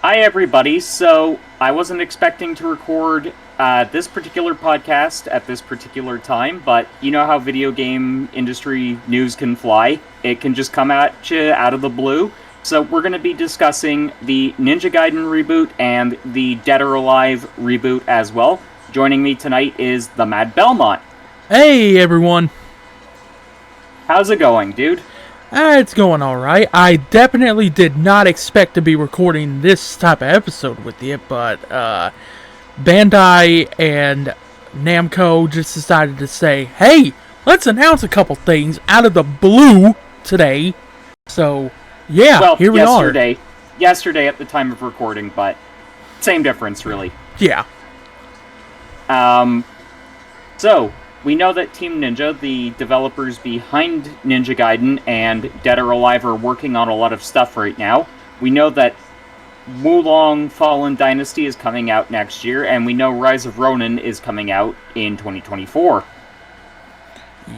Hi, everybody. So, I wasn't expecting to record this particular podcast at this particular time, but you know how video game industry news can fly? It can just come at you out of the blue. So, we're going to be discussing the Ninja Gaiden reboot and the Dead or Alive reboot as well. Joining me tonight is TheMadBelmont. Hey, everyone. How's it going, dude? It's going alright. I definitely did not expect to be recording this type of episode with you, but Bandai and Namco just decided to say, hey, let's announce a couple things out of the blue today. So, yeah, well, here we are. Yesterday at the time of recording, but same difference, really. Yeah. So, we know that Team Ninja, the developers behind Ninja Gaiden and Dead or Alive, are working on a lot of stuff right now. We know that Wulong Fallen Dynasty is coming out next year, and we know Rise of Ronin is coming out in 2024.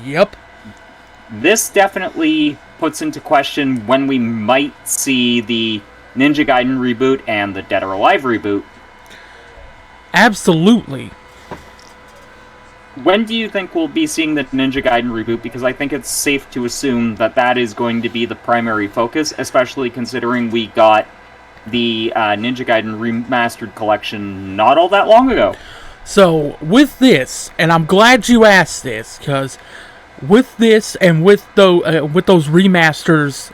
Yep. This definitely puts into question when we might see the Ninja Gaiden reboot and the Dead or Alive reboot. Absolutely. When do you think we'll be seeing the Ninja Gaiden reboot? Because I think it's safe to assume that that is going to be the primary focus, especially considering we got the Ninja Gaiden Remastered Collection not all that long ago. So, with this, and I'm glad you asked this, because with this and with those remasters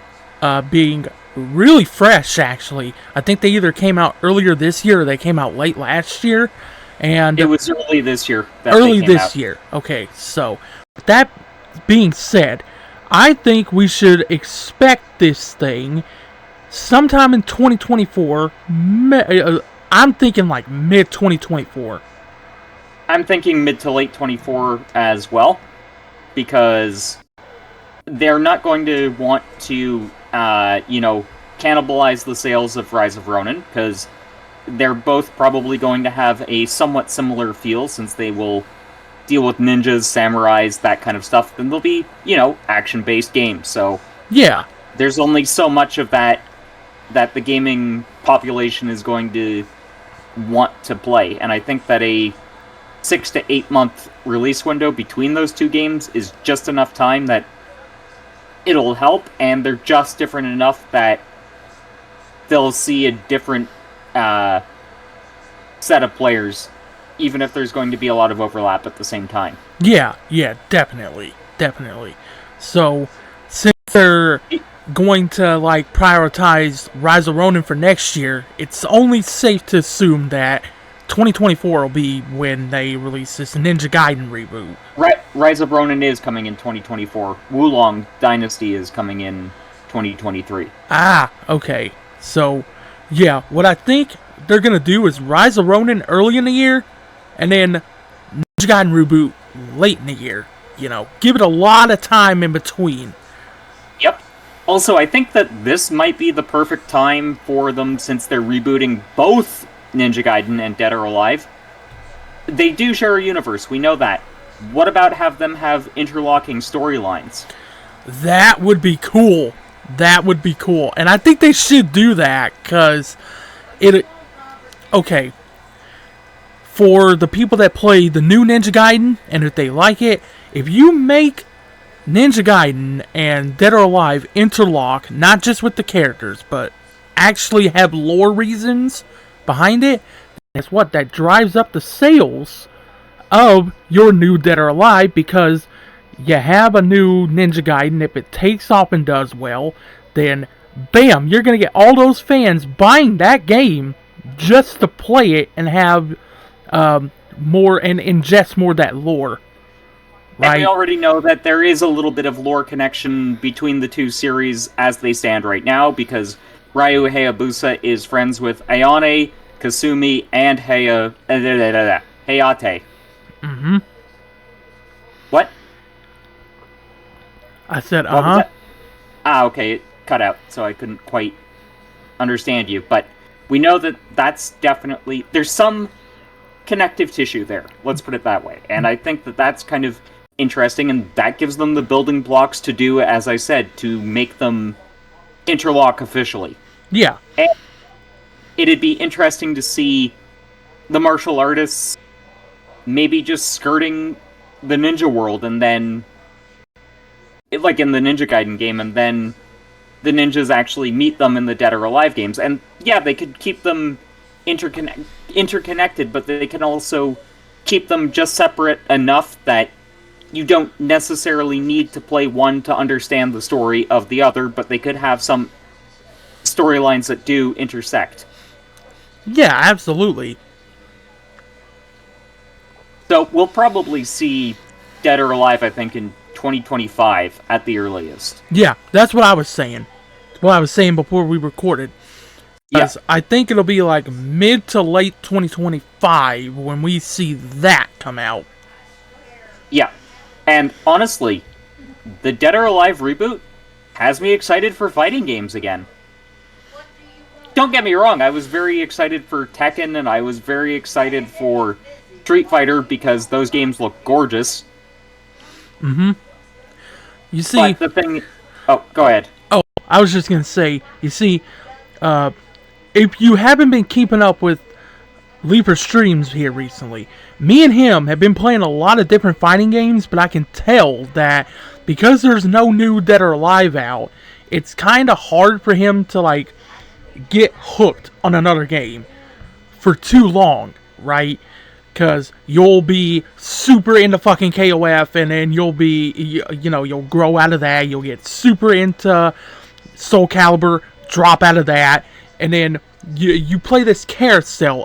being really fresh, actually, I think they either came out earlier this year or they came out late last year. And it was early this year. Year. Okay, so that being said, I think we should expect this thing sometime in 2024. I'm thinking like mid 2024. I'm thinking mid to late 24 as well, because they're not going to want to, cannibalize the sales of Rise of Ronin, because they're both probably going to have a somewhat similar feel, since they will deal with ninjas, samurais, that kind of stuff. Then they'll be, action-based games. So yeah, there's only so much of that the gaming population is going to want to play. And I think that a 6 to 8 month release window between those two games is just enough time that it'll help, and they're just different enough that they'll see a different set of players, even if there's going to be a lot of overlap at the same time. Yeah, definitely. So, since they're going to prioritize Rise of Ronin for next year, it's only safe to assume that 2024 will be when they release this Ninja Gaiden reboot. Rise of Ronin is coming in 2024. Wulong Dynasty is coming in 2023. Ah, okay. So, yeah, what I think they're going to do is Rise of Ronin early in the year, and then Ninja Gaiden reboot late in the year. Give it a lot of time in between. Yep. Also, I think that this might be the perfect time for them, since they're rebooting both Ninja Gaiden and Dead or Alive. They do share a universe, we know that. What about have them have interlocking storylines? That would be cool. And I think they should do that, because okay, for the people that play the new Ninja Gaiden, and if they like it, if you make Ninja Gaiden and Dead or Alive interlock, not just with the characters, but actually have lore reasons behind it, that's what that drives up the sales of your new Dead or Alive, because you have a new Ninja Gaiden. If it takes off and does well, then bam, you're going to get all those fans buying that game just to play it and have more and ingest more of that lore. Right? And we already know that there is a little bit of lore connection between the two series as they stand right now, because Ryu Hayabusa is friends with Ayane, Kasumi, and Hayate. Mm-hmm. What? I said, Okay, it cut out, so I couldn't quite understand you. But we know that that's definitely... There's some connective tissue there, let's put it that way. And I think that that's kind of interesting, and that gives them the building blocks to do, as I said, to make them interlock officially. Yeah. it'd be interesting to see the martial artists maybe just skirting the ninja world, and then, like in the Ninja Gaiden game, and then the ninjas actually meet them in the Dead or Alive games. And yeah, they could keep them interconnected, but they can also keep them just separate enough that you don't necessarily need to play one to understand the story of the other, but they could have some storylines that do intersect. Yeah, absolutely. So we'll probably see Dead or Alive, I think, in 2025 at the earliest. Yeah, that's what I was saying. What I was saying before we recorded. Yeah. I think it'll be like mid to late 2025 when we see that come out. Yeah. And honestly, the Dead or Alive reboot has me excited for fighting games again. Don't get me wrong, I was very excited for Tekken, and I was very excited for Street Fighter because those games look gorgeous. Mm-hmm. You see... But the thing... Oh, go ahead. Oh, I was just going to say, you see, if you haven't been keeping up with Leaper streams here recently, me and him have been playing a lot of different fighting games, but I can tell that because there's no new Dead or Alive out, it's kind of hard for him to, like, get hooked on another game for too long, right? Because you'll be super into fucking KOF, and then you'll be, you'll grow out of that, you'll get super into Soul Calibur, drop out of that, and then you play this carousel,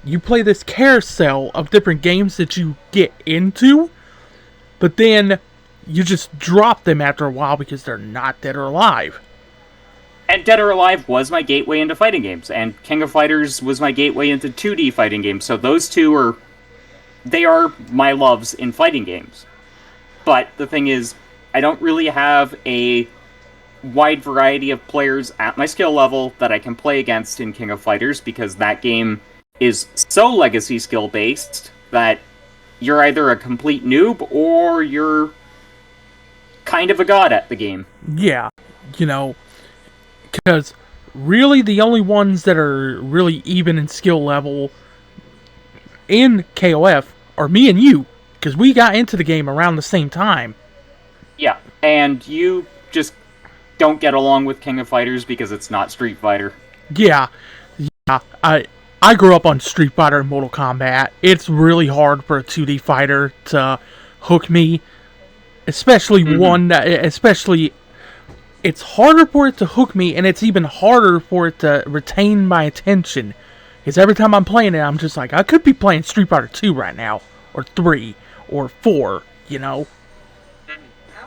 you play this carousel of different games that you get into, but then you just drop them after a while because they're not Dead or Alive. And Dead or Alive was my gateway into fighting games, and King of Fighters was my gateway into 2D fighting games, so those two are my loves in fighting games. But the thing is, I don't really have a wide variety of players at my skill level that I can play against in King of Fighters, because that game is so legacy skill based that you're either a complete noob or you're kind of a god at the game. Yeah, because really the only ones that are really even in skill level in KOF are me and you, because we got into the game around the same time. Yeah, and you just don't get along with King of Fighters because it's not Street Fighter. Yeah. I grew up on Street Fighter and Mortal Kombat. It's really hard for a 2D fighter to hook me, especially it's harder for it to hook me, and it's even harder for it to retain my attention. Because every time I'm playing it, I'm just like, I could be playing Street Fighter 2 right now, or 3, or 4,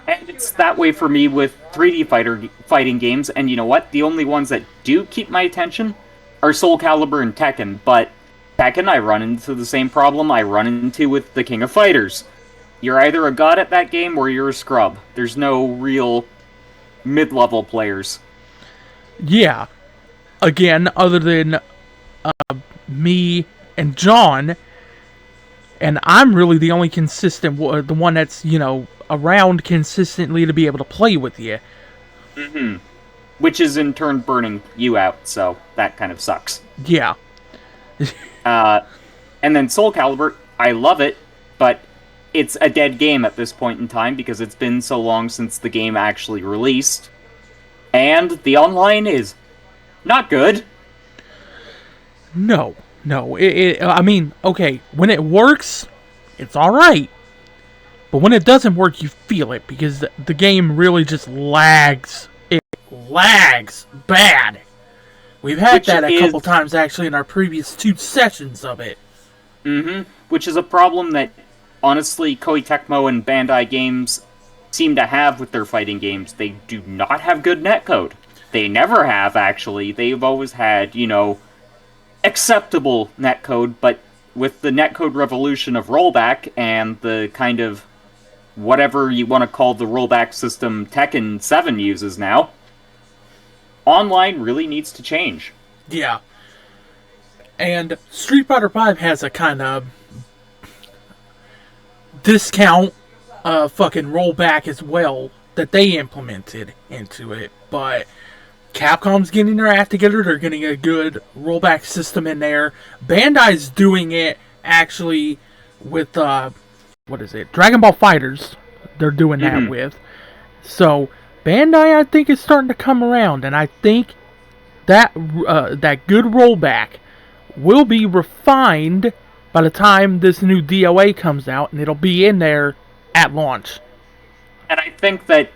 And it's that way for me with 3D fighting games, and you know what? The only ones that do keep my attention are Soul Calibur and Tekken, but Tekken I run into the same problem I run into with the King of Fighters. You're either a god at that game, or you're a scrub. There's no real mid-level players. Yeah. Again, other than me and John, and I'm really the only consistent, the one that's, around consistently to be able to play with you. Mm-hmm. Which is in turn burning you out, so that kind of sucks. Yeah. And then Soul Calibur, I love it, but it's a dead game at this point in time because it's been so long since the game actually released. And the online is not good. No. I mean, okay, when it works, it's alright. But when it doesn't work, you feel it, because the game really just lags. It lags bad. We've had that a couple times, actually, in our previous 2 sessions of it. Mm-hmm. Which is a problem that, honestly, Koei Tecmo and Bandai Games seem to have with their fighting games. They do not have good netcode. They never have, actually. They've always had, acceptable netcode, but with the netcode revolution of rollback and the kind of whatever you want to call the rollback system Tekken 7 uses now, online really needs to change. Yeah. And Street Fighter V has a kind of discount fucking rollback as well that they implemented into it, but Capcom's getting their act together. They're getting a good rollback system in there. Bandai's doing it actually with Dragon Ball Fighters. They're doing that with. So Bandai, I think, is starting to come around, and I think that good rollback will be refined by the time this new DOA comes out, and it'll be in there at launch. And I think that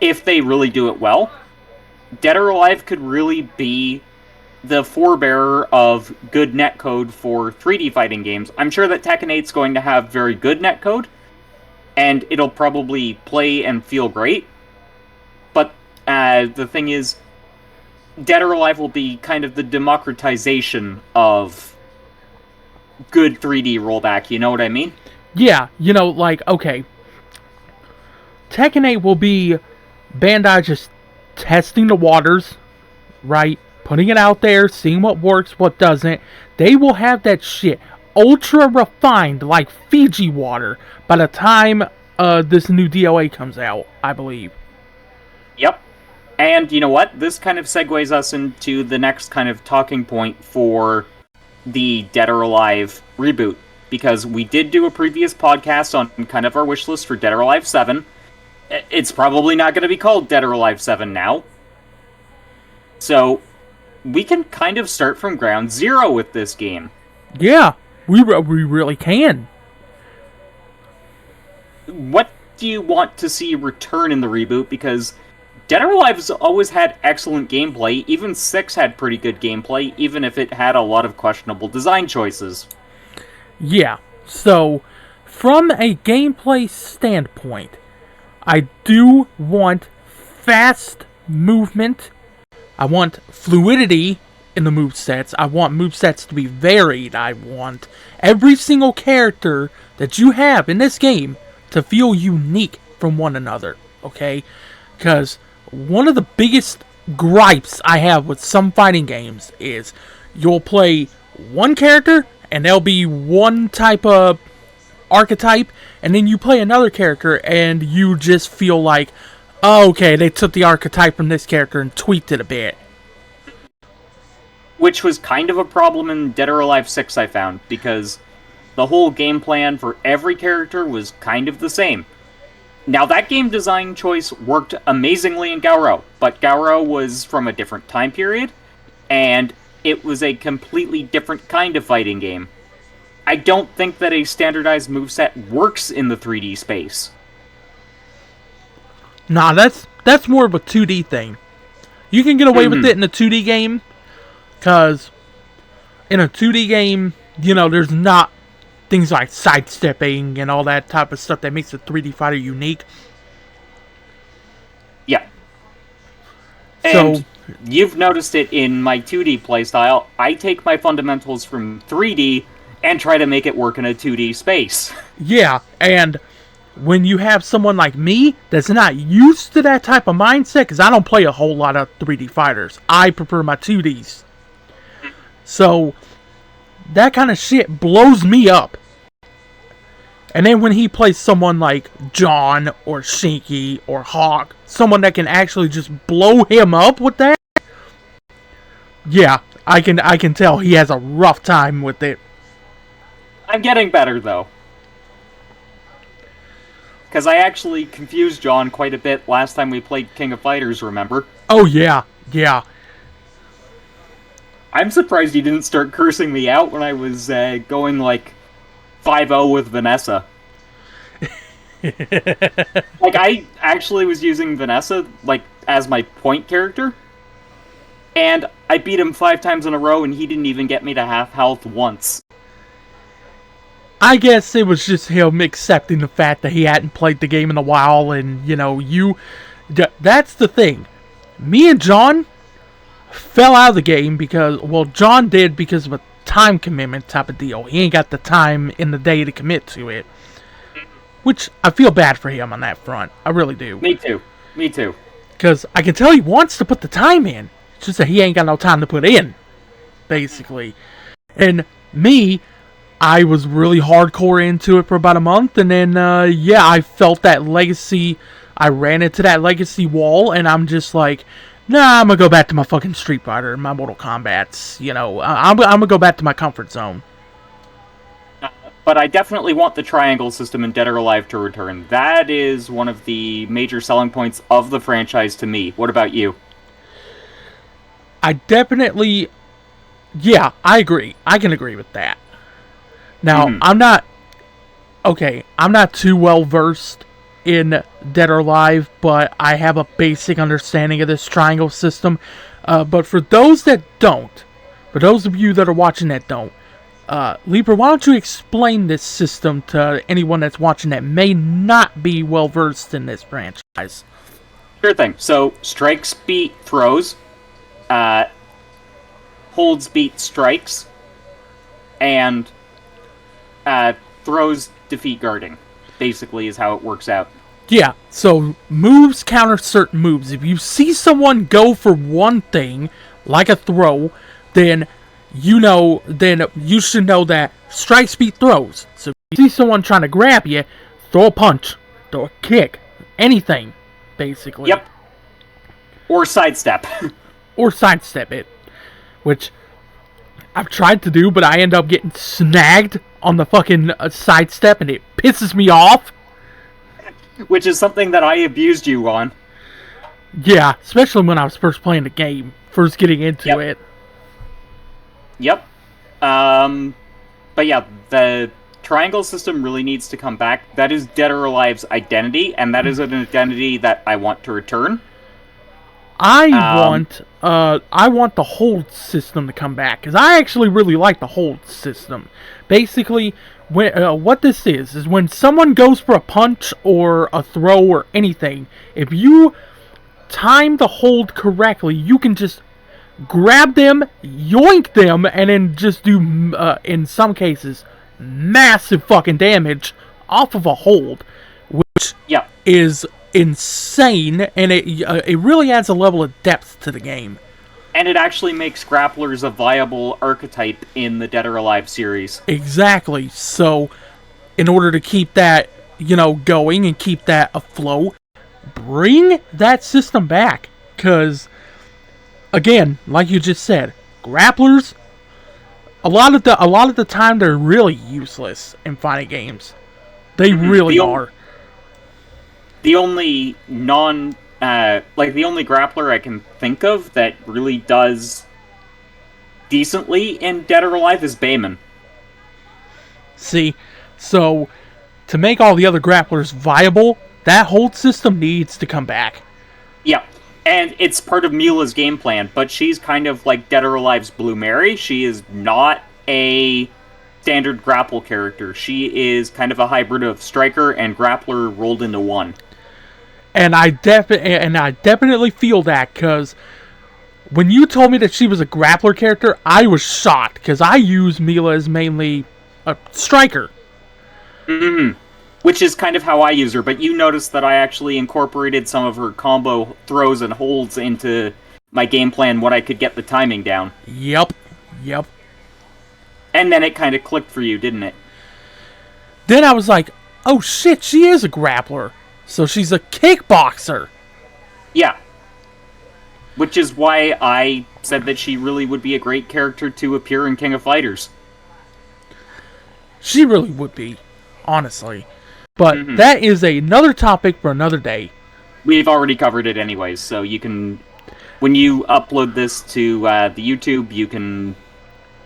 if they really do it well, Dead or Alive could really be the forebearer of good netcode for 3D fighting games. I'm sure that Tekken 8's going to have very good netcode, and it'll probably play and feel great. But the thing is, Dead or Alive will be kind of the democratization of good 3D rollback, you know what I mean? Yeah, okay. Tekken 8 will be Bandai just testing the waters, right? Putting it out there, seeing what works, what doesn't. They will have that shit ultra refined like Fiji water by the time this new DOA comes out, I believe. Yep. And you know what? This kind of segues us into the next kind of talking point for the Dead or Alive reboot. Because we did do a previous podcast on kind of our wish list for Dead or Alive 7. It's probably not going to be called Dead or Alive 7 now. So, we can kind of start from ground zero with this game. Yeah, we really can. What do you want to see return in the reboot? Because Dead or Alive has always had excellent gameplay. Even 6 had pretty good gameplay, even if it had a lot of questionable design choices. Yeah, so from a gameplay standpoint, I do want fast movement. I want fluidity in the movesets. I want movesets to be varied. I want every single character that you have in this game to feel unique from one another, okay? Because one of the biggest gripes I have with some fighting games is you'll play one character and there'll be one type of archetype, and then you play another character and you just feel like, oh, okay, they took the archetype from this character and tweaked it a bit. Which was kind of a problem in Dead or Alive 6, I found, because the whole game plan for every character was kind of the same. Now, that game design choice worked amazingly in Gauro, but Gauro was from a different time period, and it was a completely different kind of fighting game. I don't think that a standardized moveset works in the 3D space. Nah, that's more of a 2D thing. You can get away with it in a 2D game, because in a 2D game, there's not things like sidestepping and all that type of stuff that makes a 3D fighter unique. Yeah. So, and you've noticed it in my 2D playstyle. I take my fundamentals from 3D and try to make it work in a 2D space. Yeah, and when you have someone like me that's not used to that type of mindset, because I don't play a whole lot of 3D fighters. I prefer my 2Ds. So, that kind of shit blows me up. And then when he plays someone like John or Shinky or Hawk, someone that can actually just blow him up with that, yeah, I can tell he has a rough time with it. I'm getting better, though. Because I actually confused John quite a bit last time we played King of Fighters, remember? Oh, yeah, yeah. I'm surprised you didn't start cursing me out when I was going, 5-0 with Vanessa. I actually was using Vanessa, as my point character. And I beat him 5 times in a row, and he didn't even get me to half health once. I guess it was just him accepting the fact that he hadn't played the game in a while, and, that's the thing. Me and John fell out of the game because, John did because of a time commitment type of deal. He ain't got the time in the day to commit to it. Which, I feel bad for him on that front. I really do. Me too. Because I can tell he wants to put the time in. It's just that he ain't got no time to put in. Basically. And me, I was really hardcore into it for about a month. And then, I felt that legacy. I ran into that legacy wall. And I'm just like, Nah, I'm gonna go back to my fucking Street Fighter and my Mortal Kombats. You know, I'm gonna go back to my comfort zone. But I definitely want the triangle system in Dead or Alive to return. That is one of the major selling points of the franchise to me. What about you? I definitely... Yeah, I agree. I can agree with that. Now, I'm not... Okay, I'm not too well versed in Dead or Alive, but I have a basic understanding of this triangle system. But for those that don't, for those of you that are watching that don't, Leaper, why don't you explain this system to anyone that's watching that may not be well versed in this franchise? Sure thing. So, strikes beat throws, holds beat strikes, and throws defeat guarding, basically, is how it works out. Yeah, so moves counter certain moves. If you see someone go for one thing, like a throw, then you should know that strikes beat throws. So if you see someone trying to grab you, throw a punch, throw a kick, anything, basically. Yep. Or sidestep. Or sidestep it, which I've tried to do, but I end up getting snagged on the fucking sidestep, and it pisses me off. Which is something that I abused you on. Yeah, especially when I was first playing the game, first getting into it. Yep. But yeah, the triangle system really needs to come back. That is Dead or Alive's identity, and that is an identity that I want to return. I want the hold system to come back, because I actually really like the hold system. Basically, what this is when someone goes for a punch or a throw or anything, if you time the hold correctly, you can just grab them, yoink them, and then just do, in some cases, massive fucking damage off of a hold, which is insane, and it really adds a level of depth to the game. And it actually makes grapplers a viable archetype in the Dead or Alive series. Exactly. So, in order to keep that, going and keep that afloat, bring that system back. Because, again, like you just said, grapplers, a lot of the time they're really useless in fighting games. They really are. The only the only grappler I can think of that really does decently in Dead or Alive is Bayman. See, so to make all the other grapplers viable, that hold system needs to come back. Yeah, and it's part of Mila's game plan, but she's kind of like Dead or Alive's Blue Mary. She is not a standard grapple character. She is kind of a hybrid of striker and grappler rolled into one. And I definitely feel that, because when you told me that she was a grappler character, I was shocked, because I use Mila as mainly a striker. Which is kind of how I use her, but you noticed that I actually incorporated some of her combo throws and holds into my game plan when I could get the timing down. Yep. And then it kind of clicked for you, didn't it? Then I was like, oh shit, she is a grappler. So she's a kickboxer. Yeah. Which is why I said that she really would be a great character to appear in King of Fighters. She really would be, honestly. But that is another topic for another day. We've already covered it anyways, so you can... When you upload this to the YouTube, you can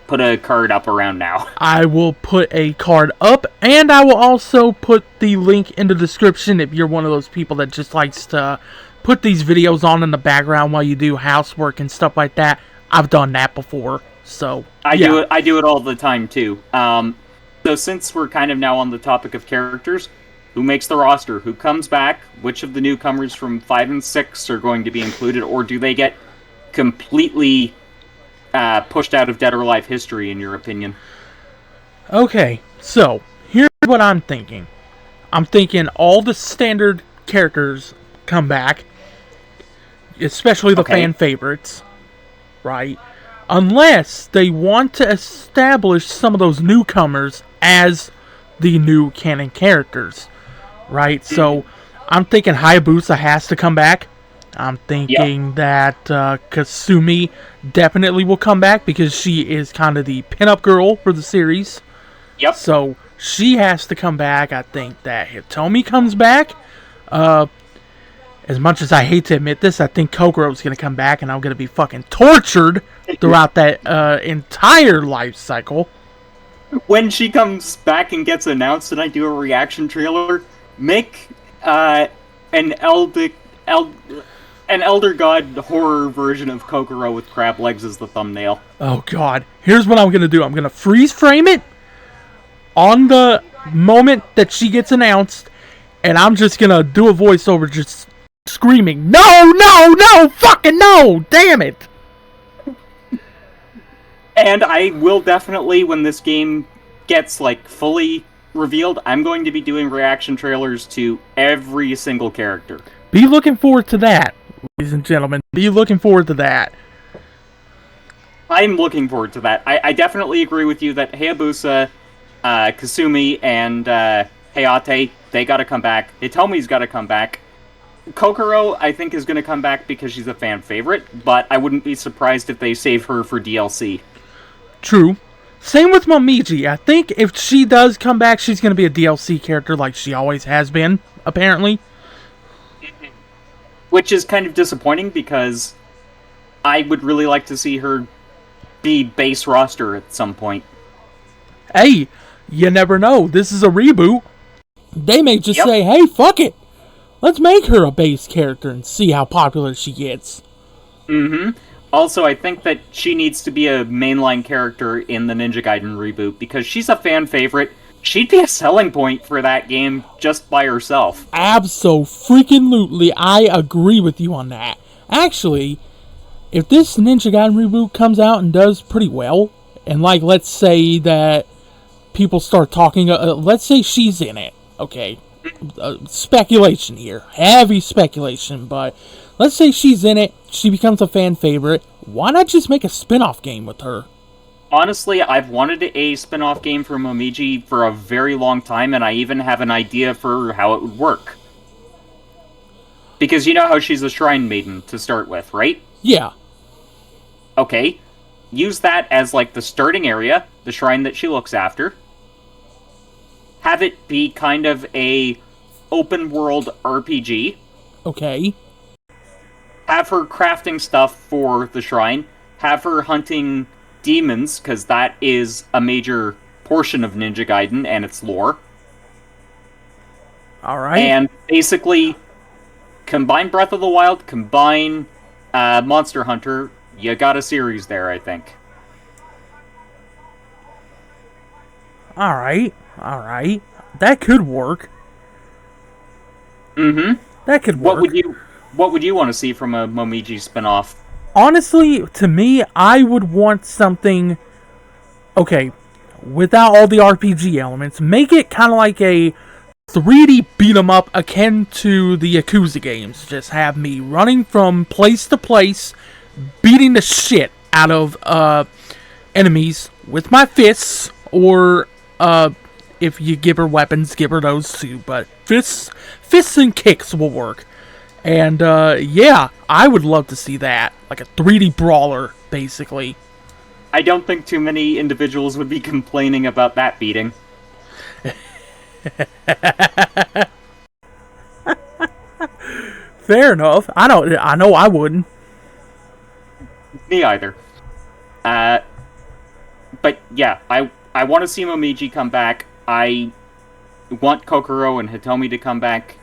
put a card up around now. I will put a card up, and I will also put the link in the description if you're one of those people that just likes to put these videos on in the background while you do housework and stuff like that. I've done that before, so I do it all the time too. So since we're kind of now on the topic of characters, who makes the roster? Who comes back? Which of the newcomers from 5 and 6 are going to be included, or do they get completely pushed out of Dead or Alive history, in your opinion? Okay, so here's what I'm thinking. I'm thinking all the standard characters come back, especially the fan favorites, right? Unless they want to establish some of those newcomers as the new canon characters, right? So I'm thinking Hayabusa has to come back. I'm thinking that Kasumi definitely will come back because she is kind of the pinup girl for the series. Yep. So she has to come back. I think that Hitomi comes back. As much as I hate to admit this, I think Kokoro's going to come back and I'm going to be fucking tortured throughout that entire life cycle. When she comes back and gets announced and I do a reaction trailer, make an Elder God horror version of Kokoro with crab legs as the thumbnail. Oh god. Here's what I'm going to do. I'm going to freeze frame it on the moment that she gets announced, and I'm just going to do a voiceover just screaming, no, fucking no, damn it. And I will definitely, when this game gets, like, fully revealed, I'm going to be doing reaction trailers to every single character. Be looking forward to that, ladies and gentlemen. Be looking forward to that. I'm looking forward to that. I definitely agree with you that Hayabusa, Kasumi, and Hayate, they gotta come back. Hitomi's gotta come back. Kokoro, I think, is gonna come back because she's a fan favorite, but I wouldn't be surprised if they save her for DLC. True. Same with Momiji. I think if she does come back, she's gonna be a DLC character like she always has been, apparently. Which is kind of disappointing because I would really like to see her be base roster at some point. Hey, you never know. This is a reboot. They may just say, hey, fuck it. Let's make her a base character and see how popular she gets. Mm-hmm. Also, I think that she needs to be a mainline character in the Ninja Gaiden reboot because she's a fan favorite. She'd be a selling point for that game just by herself. Abso-freaking-lutely, I agree with you on that. Actually, if this Ninja Gaiden reboot comes out and does pretty well, and like, let's say that people start talking, let's say she's in it, okay? Speculation here. Heavy speculation, but let's say she's in it, she becomes a fan favorite. Why not just make a spin-off game with her? Honestly, I've wanted a spin-off game for Momiji for a very long time, and I even have an idea for how it would work. Because you know how she's a shrine maiden to start with, right? Yeah. Okay. Use that as, like, the starting area, the shrine that she looks after. Have it be kind of a open-world RPG. Okay. Have her crafting stuff for the shrine. Have her hunting demons, because that is a major portion of Ninja Gaiden and its lore. Alright. And basically, combine Breath of the Wild, combine Monster Hunter, you got a series there, I think. Alright. That could work. Mm-hmm. That could work. What would you want to see from a Momiji spinoff? Honestly, to me, I would want something, okay, without all the RPG elements, make it kind of like a 3D beat-em-up akin to the Yakuza games. Just have me running from place to place, beating the shit out of enemies with my fists, or if you give her weapons, give her those too, but fists and kicks will work. And, yeah, I would love to see that. Like a 3D brawler, basically. I don't think too many individuals would be complaining about that beating. Fair enough. I know I wouldn't. Me either. But, yeah, I want to see Momiji come back. I want Kokoro and Hitomi to come back.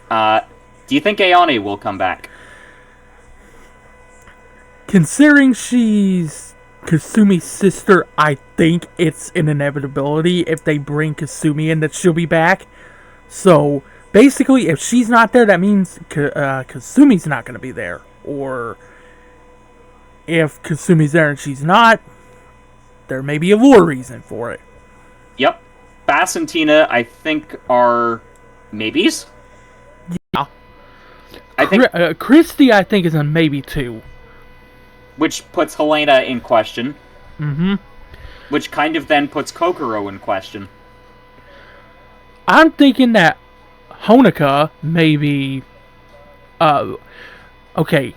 Do you think Ayane will come back? Considering she's Kasumi's sister, I think it's an inevitability if they bring Kasumi in that she'll be back. So, basically, if she's not there, that means Kasumi's not going to be there. Or, if Kasumi's there and she's not, there may be a lore reason for it. Yep. Bass and Tina, I think, are maybes. Yeah. I think Christy, I think, is a maybe too. Which puts Helena in question. Mm-hmm. Which kind of then puts Kokoro in question. I'm thinking that Honoka may be... Okay,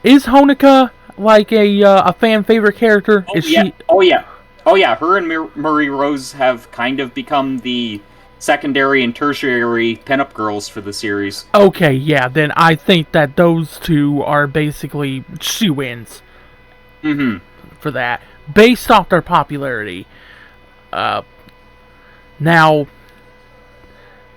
is Honoka like a fan favorite character? Oh, Is yeah. she? Oh yeah. Her and Marie Rose have kind of become the secondary and tertiary pinup girls for the series. Okay, yeah. Then I think that those two are basically shoo-ins for that, based off their popularity. Now,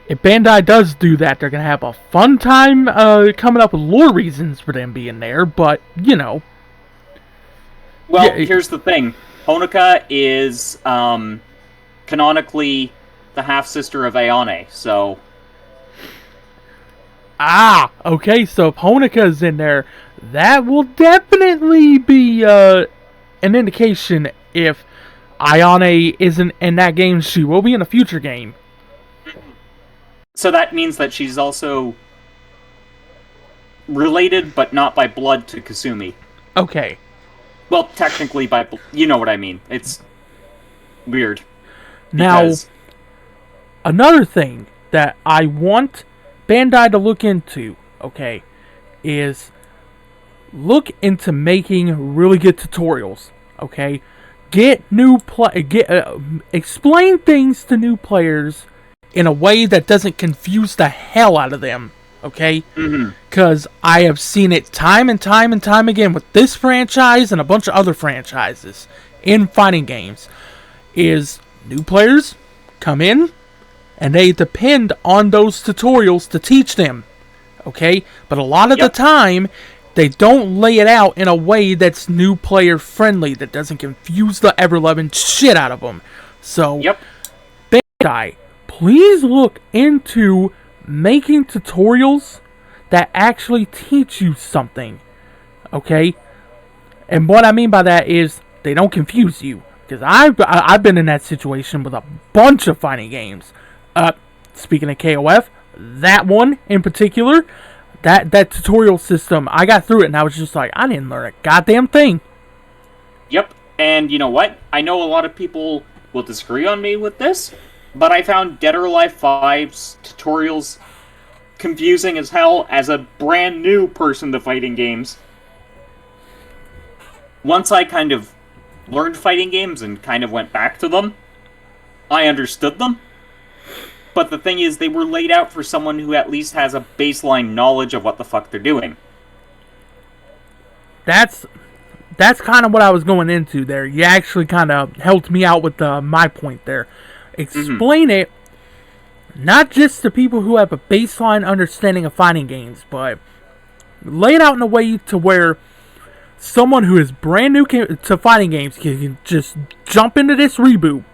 if Bandai does do that, they're gonna have a fun time coming up with lore reasons for them being there. But you know, well, yeah, here's the thing: Honoka is canonically the half sister of Ayane, so. Okay. So if Honoka's in there, that will definitely be an indication. If Ayane isn't in that game, she will be in a future game. So that means that she's also related, but not by blood, to Kasumi. Okay. Well, technically by... You know what I mean. It's weird. Now, another thing that I want Bandai to look into, okay, is look into making really good tutorials, okay? Explain things to new players in a way that doesn't confuse the hell out of them, okay? Because I have seen it time and time and time again with this franchise and a bunch of other franchises in fighting games, is new players come in and they depend on those tutorials to teach them, okay? But a lot of the time, they don't lay it out in a way that's new player friendly, that doesn't confuse the ever-loving shit out of them. So, Bandai, please look into making tutorials that actually teach you something, okay? And what I mean by that is they don't confuse you, because I've been in that situation with a bunch of fighting games. Speaking of KOF, that one in particular, that tutorial system, I got through it and I was just like, I didn't learn a goddamn thing. Yep, and you know what? I know a lot of people will disagree on me with this, but I found Dead or Alive 5's tutorials confusing as hell as a brand new person to fighting games. Once I kind of learned fighting games and kind of went back to them, I understood them. But the thing is, they were laid out for someone who at least has a baseline knowledge of what the fuck they're doing. That's kind of what I was going into there. You actually kind of helped me out with my point there. Explain it, not just to people who have a baseline understanding of fighting games, but lay it out in a way to where someone who is brand new to fighting games can just jump into this reboot,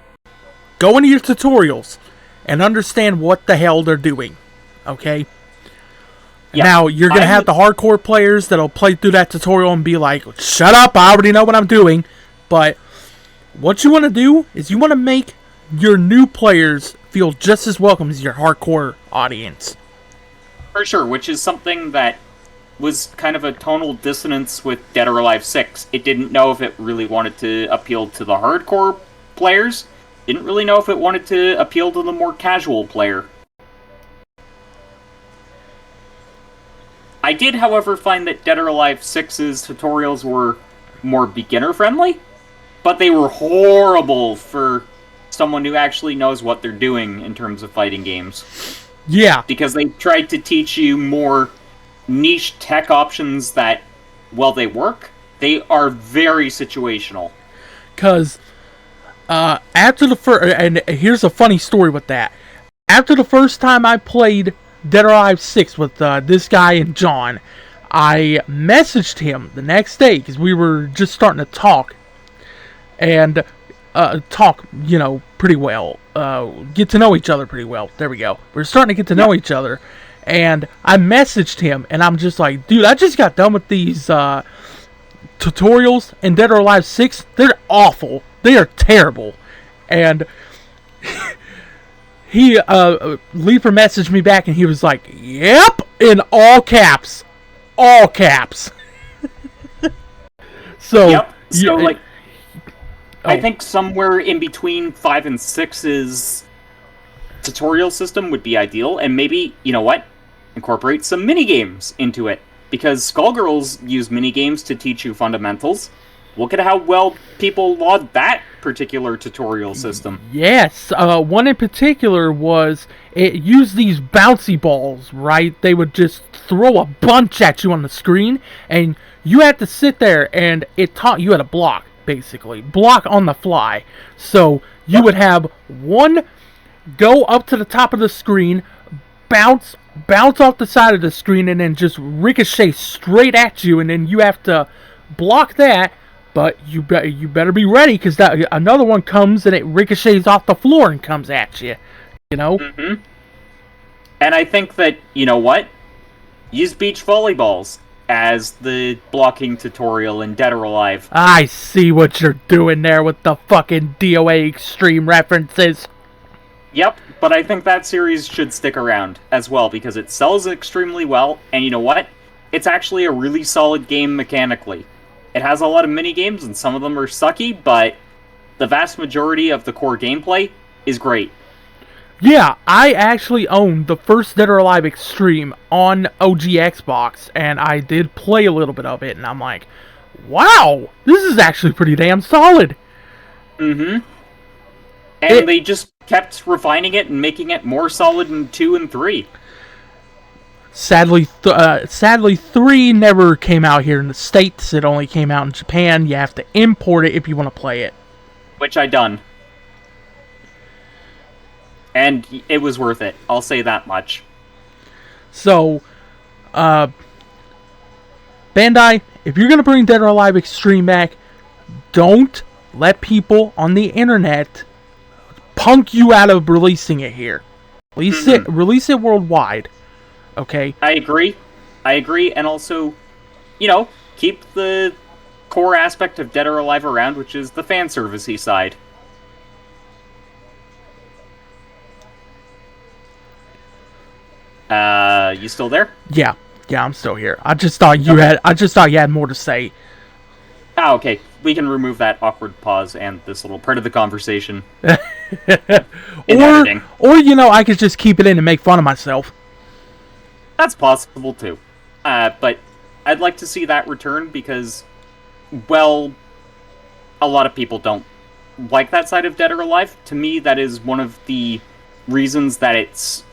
go into your tutorials, and understand what the hell they're doing, okay? Yeah, now, you're going to have the hardcore players that'll play through that tutorial and be like, shut up, I already know what I'm doing. But what you want to do is you want to make your new players feel just as welcome as your hardcore audience. For sure, which is something that was kind of a tonal dissonance with Dead or Alive 6. It didn't know if it really wanted to appeal to the hardcore players. Didn't really know if it wanted to appeal to the more casual player. I did, however, find that Dead or Alive 6's tutorials were more beginner-friendly, but they were horrible for someone who actually knows what they're doing in terms of fighting games. Yeah. Because they tried to teach you more niche tech options that, while they work, they are very situational. Because after the first, and here's a funny story with that. After the first time I played Dead or Alive 6 with this guy and John, I messaged him the next day because we were just starting to talk. And talk, pretty well. Get to know each other pretty well. There we go. We're starting to get to know each other. And I messaged him, and I'm just like, dude, I just got done with these tutorials in Dead or Alive 6. They're awful. They are terrible. And he, Leaper messaged me back, and he was like, yep, in all caps. All caps. So, I think somewhere in between 5 and 6's tutorial system would be ideal, and maybe, you know what, incorporate some mini-games into it. because Skullgirls use minigames to teach you fundamentals. Look at how well people laud that particular tutorial system. Yes, one in particular was, it used these bouncy balls, right? They would just throw a bunch at you on the screen, and you had to sit there, and it taught you how to block, basically. Block on the fly. So, you would have one go up to the top of the screen, bounce off the side of the screen, and then just ricochet straight at you, and then you have to block that. But you better be ready, because another one comes and it ricochets off the floor and comes at you. You know? Mm-hmm. And I think that, you know what? Use beach volleyballs as the blocking tutorial in Dead or Alive. I see what you're doing there with the fucking DOA Extreme references. Yep, but I think that series should stick around as well, because it sells extremely well, and you know what? It's actually a really solid game mechanically. It has a lot of mini-games, and some of them are sucky, but the vast majority of the core gameplay is great. Yeah, I actually owned the first Dead or Alive Extreme on OG Xbox, and I did play a little bit of it, and I'm like, wow, this is actually pretty damn solid. Mm-hmm. And they just kept refining it and making it more solid in 2 and 3. Sadly, 3 never came out here in the States. It only came out in Japan. You have to import it if you want to play it. Which I done. And it was worth it. I'll say that much. So, Bandai, if you're going to bring Dead or Alive Extreme back, don't let people on the internet punk you out of releasing it here. Release it worldwide. Okay. I agree, and also, you know, keep the core aspect of Dead or Alive around, which is the fan servicey side. You still there? Yeah, I'm still here. I just thought you had more to say. Ah, okay. We can remove that awkward pause and this little part of the conversation. Or you know, I could just keep it in and make fun of myself. That's possible, too. But I'd like to see that return because, well, a lot of people don't like that side of Dead or Alive. To me, that is one of the reasons that it's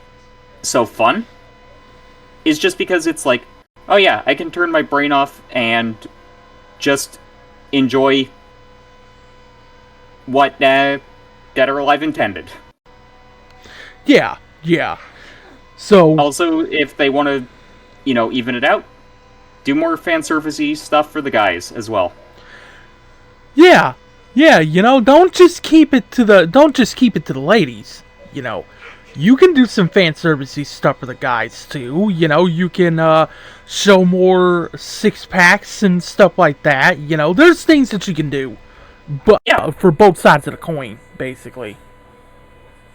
so fun. Is just because it's like, oh yeah, I can turn my brain off and just enjoy what Dead or Alive intended. Yeah. So also, if they want to, you know, even it out, do more fan servicey stuff for the guys as well. Yeah, you know, don't just keep it to the ladies, you know. You can do some fan servicey stuff for the guys too. You know, you can show more 6-packs and stuff like that. You know, there's things that you can do, but for both sides of the coin, basically.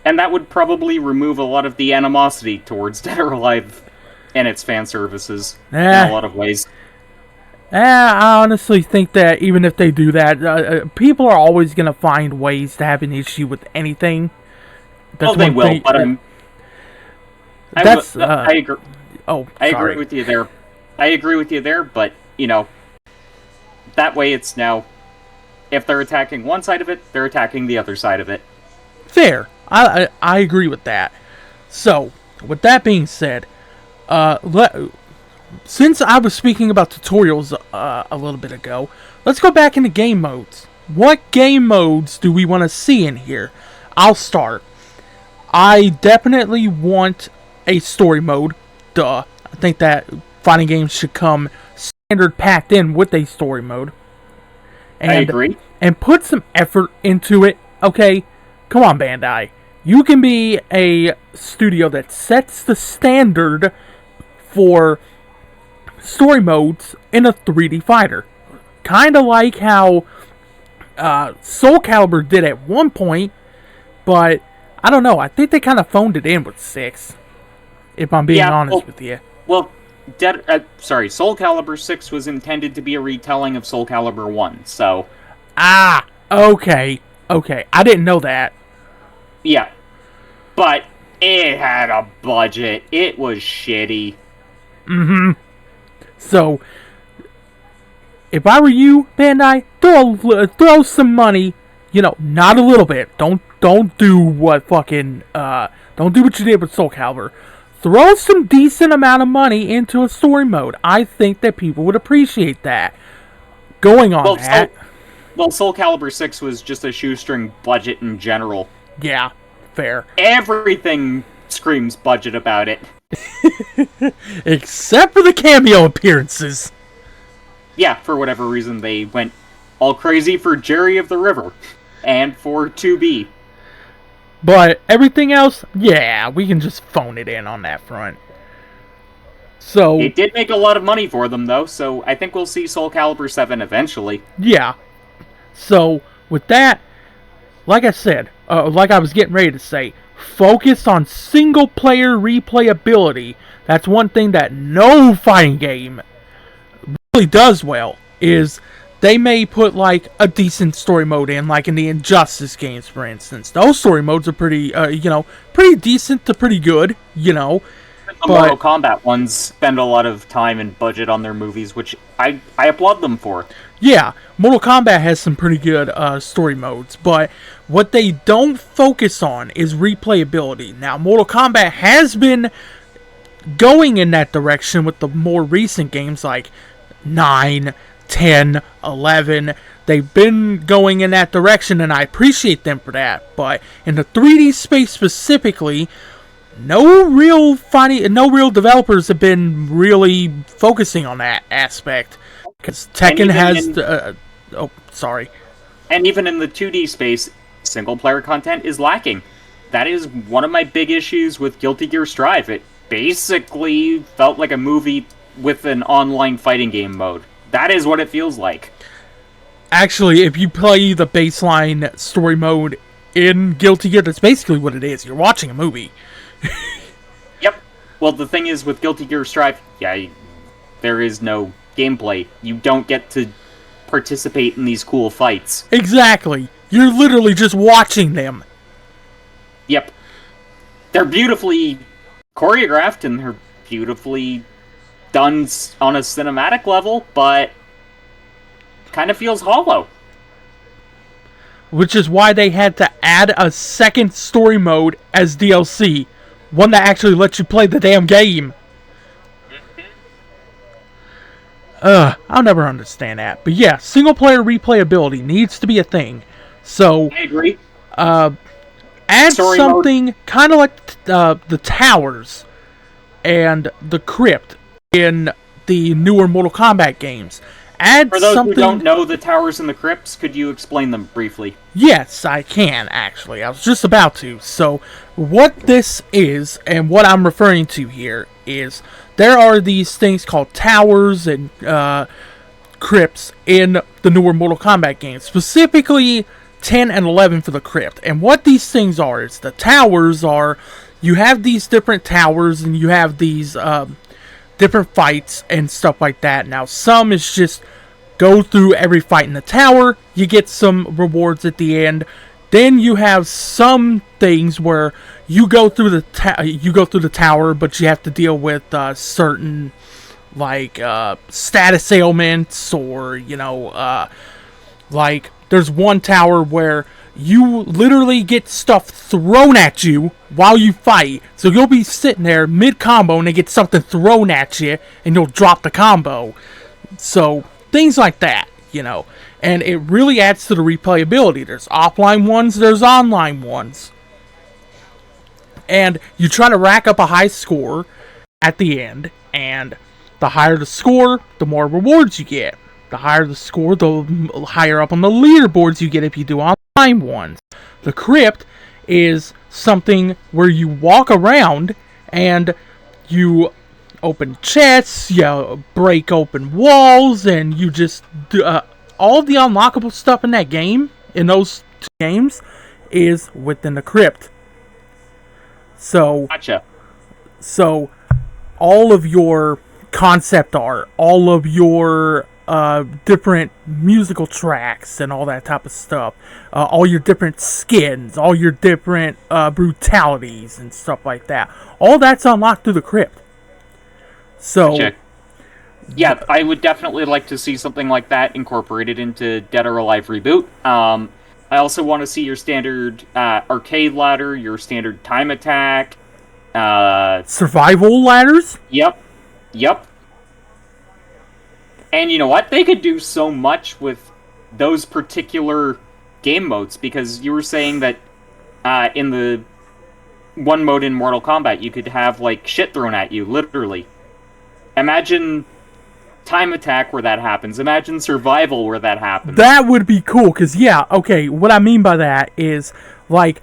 And that would probably remove a lot of the animosity towards Dead or Alive and its fan services in a lot of ways. I honestly think that even if they do that, people are always going to find ways to have an issue with anything. That's they will, thing, but I agree. Oh, I agree with you there. I agree with you there, but, you know, that way it's now, if they're attacking one side of it, they're attacking the other side of it. Fair. I agree with that. So, with that being said, since I was speaking about tutorials a little bit ago, let's go back into game modes. What game modes do we want to see in here? I'll start. I definitely want a story mode. Duh. I think that fighting games should come standard packed in with a story mode. And, I agree. And put some effort into it. Okay, come on, Bandai. You can be a studio that sets the standard for story modes in a 3D fighter. Kind of like how Soul Calibur did at one point, but I don't know. I think they kind of phoned it in with 6, if I'm being honest with you. Well, Soul Calibur 6 was intended to be a retelling of Soul Calibur 1, so... Okay. I didn't know that. Yeah. But it had a budget. It was shitty. Mm-hmm. So, if I were you, Bandai, throw some money. Not a little bit. Don't do what don't do what you did with Soul Calibur. Throw some decent amount of money into a story mode. I think that people would appreciate that. Going on that. Soul Calibur 6 was just a shoestring budget in general. Yeah, fair. Everything screams budget about it. Except for the cameo appearances. Yeah, for whatever reason they went all crazy for Jerry of the River. And for 2B. But everything else, yeah, we can just phone it in on that front. So it did make a lot of money for them, though, so I think we'll see Soul Calibur 7 eventually. Yeah. So, with that, like I said, like I was getting ready to say, focus on single-player replayability. That's one thing that no fighting game really does well, is they may put, like, a decent story mode in, like in the Injustice games, for instance. Those story modes are pretty, pretty decent to pretty good, The Mortal Kombat ones spend a lot of time and budget on their movies, which I applaud them for. Yeah, Mortal Kombat has some pretty good story modes, but what they don't focus on is replayability. Now, Mortal Kombat has been going in that direction with the more recent games like 9, 10, 11. They've been going in that direction, and I appreciate them for that. But in the 3D space specifically, no real developers have been really focusing on that aspect. Because Tekken has... sorry. And even in the 2D space, single-player content is lacking. That is one of my big issues with Guilty Gear Strive. It basically felt like a movie with an online fighting game mode. That is what it feels like. Actually, if you play the baseline story mode in Guilty Gear, that's basically what it is. You're watching a movie. Yep. Well, the thing is, with Guilty Gear Strive, there is no gameplay. You don't get to participate in these cool fights. Exactly. You're literally just watching them. Yep. They're beautifully choreographed, and they're beautifully done on a cinematic level, but kind of feels hollow. Which is why they had to add a second story mode as DLC. One that actually lets you play the damn game. I'll never understand that. But yeah, single player replayability needs to be a thing. So I agree. Add story something kind of like the towers and the crypt in the newer Mortal Kombat games. Add For those something... who don't know the towers and the crypts, could you explain them briefly? Yes, I can, actually. I was just about to. So, what this is, and what I'm referring to here, is there are these things called towers and crypts in the newer Mortal Kombat games. Specifically, 10 and 11 for the crypt. And what these things are, is the towers are... You have these different towers, and you have these... different fights and stuff like that. Now, some is just go through every fight in the tower, you get some rewards at the end. Then you have some things where you go through the tower, but you have to deal with certain like status ailments, or like there's one tower where you literally get stuff thrown at you while you fight. So you'll be sitting there mid-combo and they get something thrown at you and you'll drop the combo. So, things like that, And it really adds to the replayability. There's offline ones, there's online ones. And you try to rack up a high score at the end. And the higher the score, the more rewards you get. The higher the score, the higher up on the leaderboards you get if you do online ones. The crypt is something where you walk around and you open chests, you break open walls, and you just do, all the unlockable stuff in that game, in those two games, is within the crypt. So, Gotcha. So, all of your concept art, all of your different musical tracks and all that type of stuff, all your different skins, all your different brutalities and stuff like that, all that's unlocked through the crypt. So, Yeah, I would definitely like to see something like that incorporated into Dead or Alive Reboot. I also want to see your standard arcade ladder, your standard time attack. Survival ladders? Yep, yep. And you know what? They could do so much with those particular game modes, because you were saying that in the one mode in Mortal Kombat, you could have, like, shit thrown at you, literally. Imagine time attack where that happens. Imagine survival where that happens. That would be cool, because, yeah, okay, what I mean by that is, like,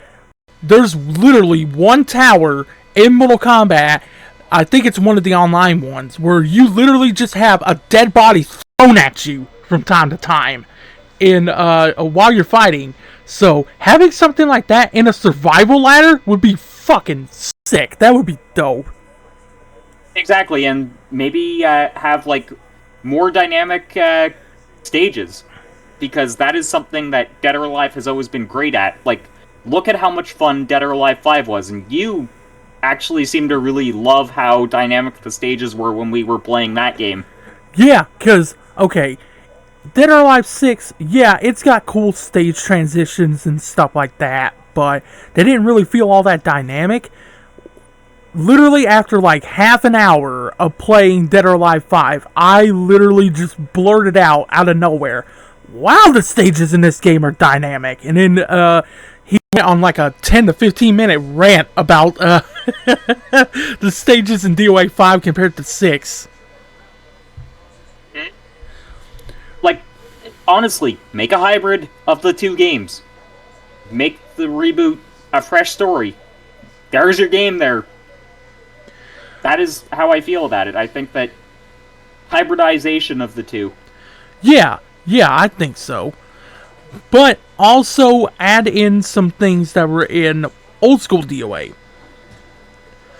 there's literally one tower in Mortal Kombat, I think it's one of the online ones, where you literally just have a dead body thrown at you from time to time while you're fighting. So, having something like that in a survival ladder would be fucking sick. That would be dope. Exactly, and maybe have, like, more dynamic stages, because that is something that Dead or Alive has always been great at. Like, look at how much fun Dead or Alive 5 was, and you actually seem to really love how dynamic the stages were when we were playing that game. Yeah, because, okay, Dead or Alive 6, yeah, it's got cool stage transitions and stuff like that, but they didn't really feel all that dynamic. Literally after like half an hour of playing Dead or Alive 5, I literally just blurted out of nowhere, wow, the stages in this game are dynamic. And then he went on like a 10 to 15 minute rant about the stages in DOA 5 compared to 6. Like, honestly, make a hybrid of the two games. Make the reboot a fresh story. There's your game there. That is how I feel about it. I think that hybridization of the two. Yeah, I think so. But also add in some things that were in old school DOA.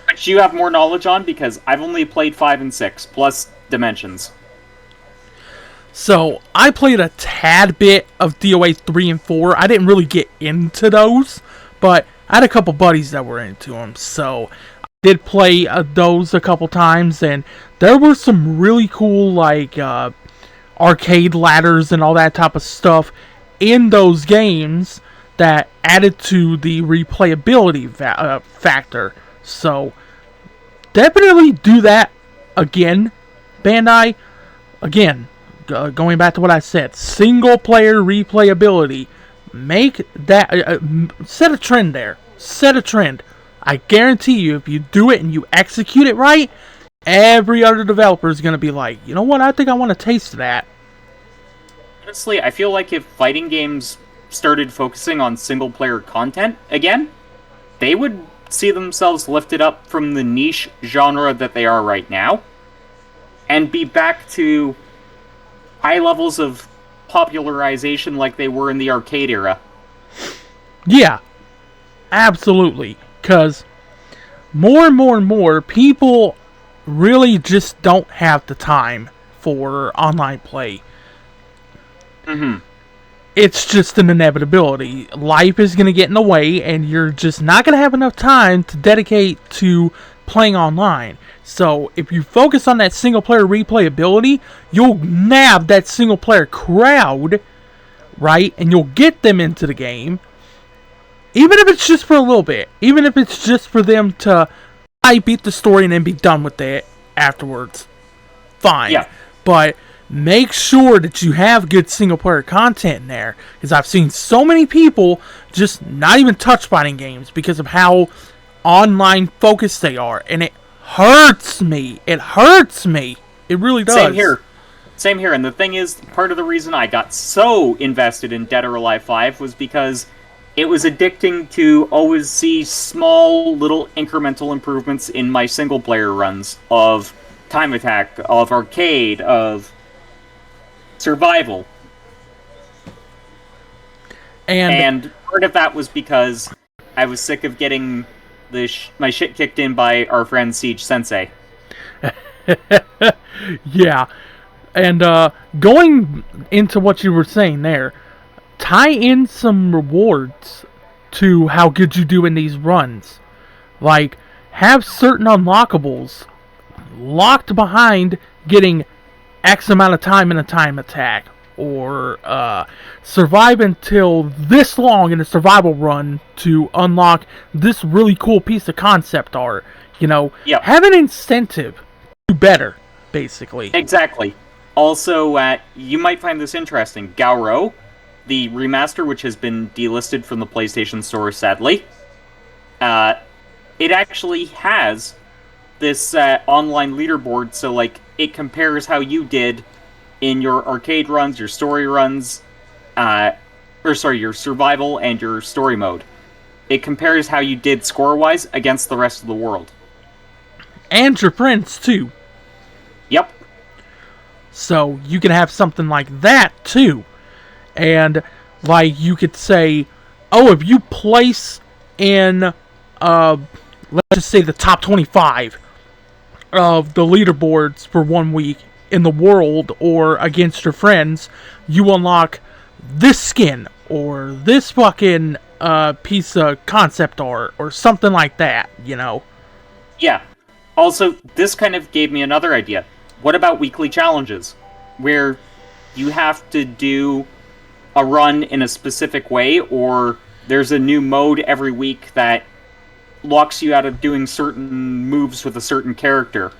Which you have more knowledge on, because I've only played 5 and 6, plus Dimensions. So, I played a tad bit of DOA 3 and 4. I didn't really get into those, but I had a couple buddies that were into them. So, I did play those a couple times, and there were some really cool, like, arcade ladders and all that type of stuff in those games that added to the replayability factor. So, definitely do that again, Bandai. Again, going back to what I said, single player replayability. Make that, set a trend there. Set a trend. I guarantee you, if you do it and you execute it right, every other developer is going to be like, you know what, I think I want to taste that. Honestly, I feel like if fighting games started focusing on single-player content again, they would see themselves lifted up from the niche genre that they are right now, and be back to high levels of popularization like they were in the arcade era. Yeah, absolutely. Because more and more people really just don't have the time for online play. Mm-hmm. It's just an inevitability. Life is going to get in the way, and you're just not going to have enough time to dedicate to playing online. So, if you focus on that single-player replayability, you'll nab that single-player crowd, right? And you'll get them into the game. Even if it's just for a little bit. Even if it's just for them to beat the story and then be done with it afterwards. Fine. Yeah. But make sure that you have good single-player content in there. Because I've seen so many people just not even touch fighting games because of how online focused they are. And it hurts me. It hurts me. It really does. Same here. And the thing is, part of the reason I got so invested in Dead or Alive 5 was because it was addicting to always see small, little incremental improvements in my single-player runs of time attack, of arcade, of survival. And part of that was because I was sick of getting my shit kicked in by our friend Siege Sensei. Yeah. And going into what you were saying there, tie in some rewards to how good you do in these runs. Like, have certain unlockables locked behind getting X amount of time in a time attack, or survive until this long in a survival run to unlock this really cool piece of concept art. Yep. Have an incentive to do better, basically. Exactly. Also, you might find this interesting. Gauro, the remaster, which has been delisted from the PlayStation Store, sadly, it actually has this online leaderboard, so, like, it compares how you did in your arcade runs, your story runs, your survival and your story mode. It compares how you did score-wise against the rest of the world. And your friends, too. Yep. So, you can have something like that, too. And, like, you could say, oh, if you place in, let's just say the top 25 of the leaderboards for 1 week in the world or against your friends, you unlock this skin or this fucking piece of concept art or something like that, Yeah. Also, this kind of gave me another idea. What about weekly challenges? Where you have to do a run in a specific way, or there's a new mode every week that locks you out of doing certain moves with a certain character.